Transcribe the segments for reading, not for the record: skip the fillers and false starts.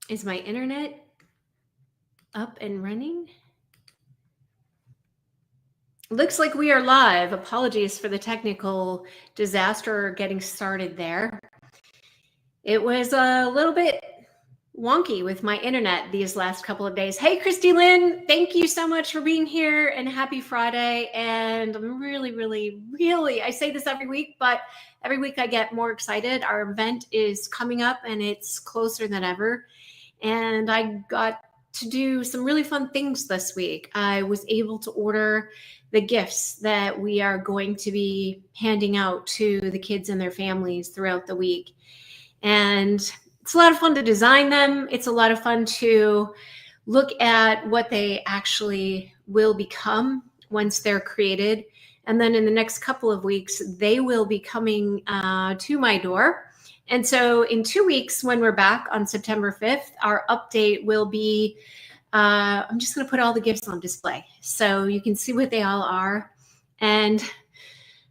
Is my internet up and running? Looks like we are live. Apologies for the technical disaster getting started there. It was a little bit wonky with my internet these last couple of days. Hey, Christy Lynn, thank you so much for being here and happy Friday. And I'm really, I say this every week, but every week I get more excited. Our event is coming up and it's closer than ever. And I got to do some really fun things this week. I was able to order the gifts that we are going to be handing out to the kids and their families throughout the week. And it's a lot of fun to design them. It's a lot of fun to look at what they actually will become once they're created. And then in the next couple of weeks, they will be coming to my door. And so in 2 weeks, when we're back on September 5th, our update will be, I'm just going to put all the gifts on display so you can see what they all are. And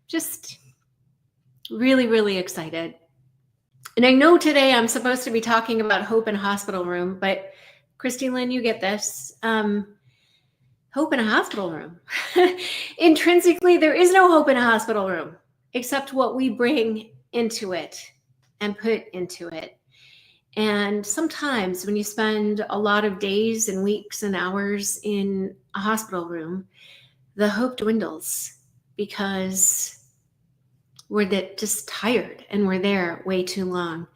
just really excited. And I know today I'm supposed to be talking about hope in a hospital room, but Christy Lynn, you get this. Hope in a hospital room. Intrinsically, there is no hope in a hospital room except what we bring into it and put into it. And sometimes when you spend a lot of days and weeks and hours in a hospital room, the hope dwindles because we're just tired and we're there way too long.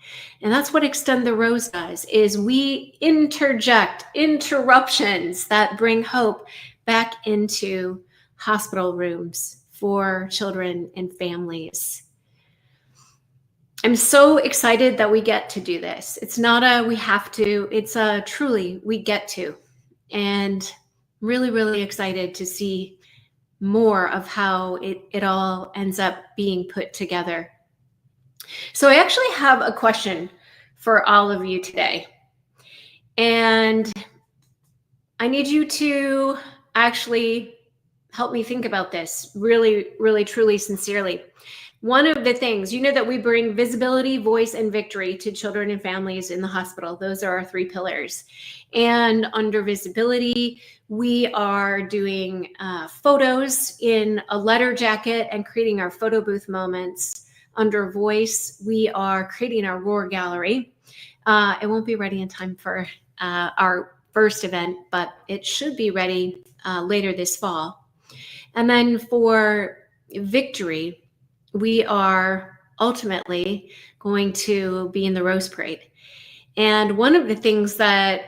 And that's what Extend the Rose does, is we interject interruptions that bring hope back into hospital rooms for children and families. I'm so excited that we get to do this. It's not a we have to, it's a truly we get to. And really excited to see more of how it all ends up being put together. So I actually have a question for all of you today. And I need you to actually help me think about this really, truly, sincerely. One of the things, you know that we bring visibility, voice, and victory to children and families in the hospital. Those are our 3 pillars. And under visibility, we are doing photos in a letter jacket and creating our photo booth moments. Under voice, we are creating our roar gallery. It won't be ready in time for our first event, but it should be ready later this fall. And then for victory, we are ultimately going to be in the Rose Parade. And one of the things that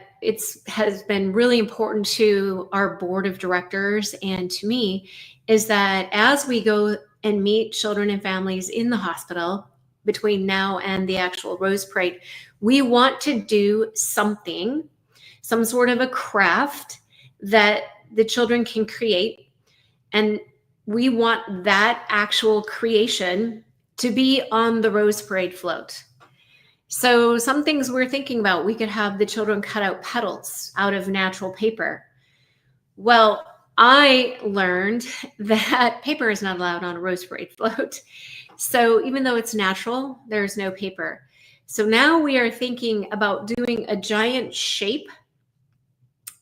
has been really important to our board of directors and to me is that as we go and meet children and families in the hospital between now and the actual Rose Parade, we want to do something, some sort of a craft that the children can create. And we want that actual creation to be on the Rose Parade float. So some things we're thinking about, we could have the children cut out petals out of natural paper. Well, I learned that paper is not allowed on a Rose Parade float. So even though it's natural, there's no paper. So now we are thinking about doing a giant shape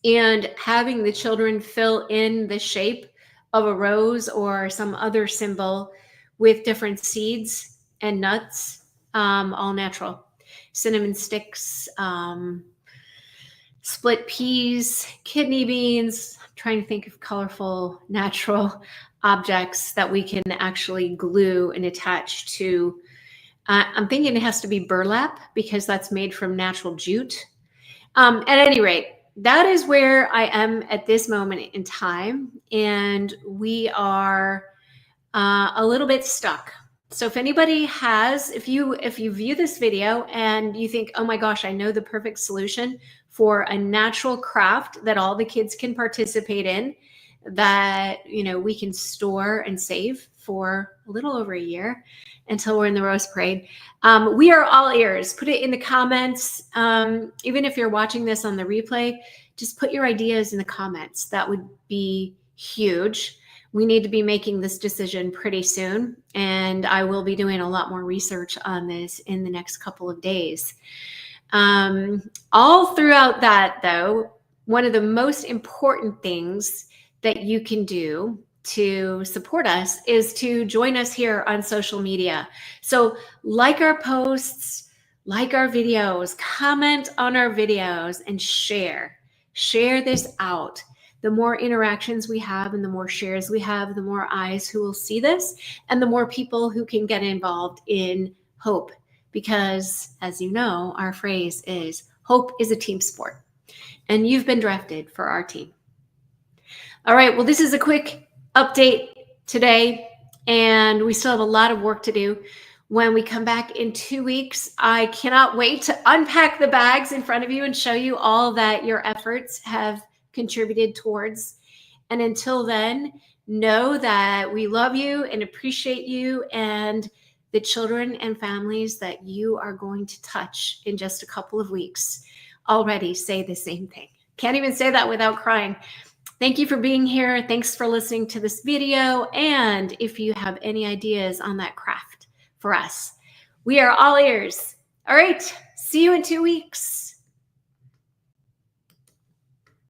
and having the children fill in the shape of a rose or some other symbol with different seeds and nuts, all natural. Cinnamon sticks, split peas, kidney beans. I'm trying to think of colorful natural objects that we can actually glue and attach to. I'm thinking it has to be burlap because that's made from natural jute. At any rate, that is where I am at this moment in time, and we are a little bit stuck. So if anybody has, if you view this video and you think, oh my gosh, I know the perfect solution for a natural craft that all the kids can participate in, that we can store and save for a little over a year until we're in the Rose Parade. We are all ears. Put it in the comments. Even if you're watching this on the replay, just put your ideas in the comments. That would be huge. We need to be making this decision pretty soon, and I will be doing a lot more research on this in the next couple of days. All throughout that, though, one of the most important things that you can do to support us is to join us here on social media. So like our posts, like our videos, comment on our videos, and share this out. The more interactions we have and the more shares we have, the more eyes who will see this and the more people who can get involved in hope. Because as you know, our phrase is hope is a team sport, and you've been drafted for our team. All right, well, this is a quick update today, and we still have a lot of work to do. When we come back in 2 weeks, I cannot wait to unpack the bags in front of you and show you all that your efforts have contributed towards. And until then, know that we love you and appreciate you, and the children and families that you are going to touch in just a couple of weeks already say the same thing. Can't even say that without crying. Thank you for being here. Thanks for listening to this video. And if you have any ideas on that craft for us, we are all ears. All right, see you in 2 weeks.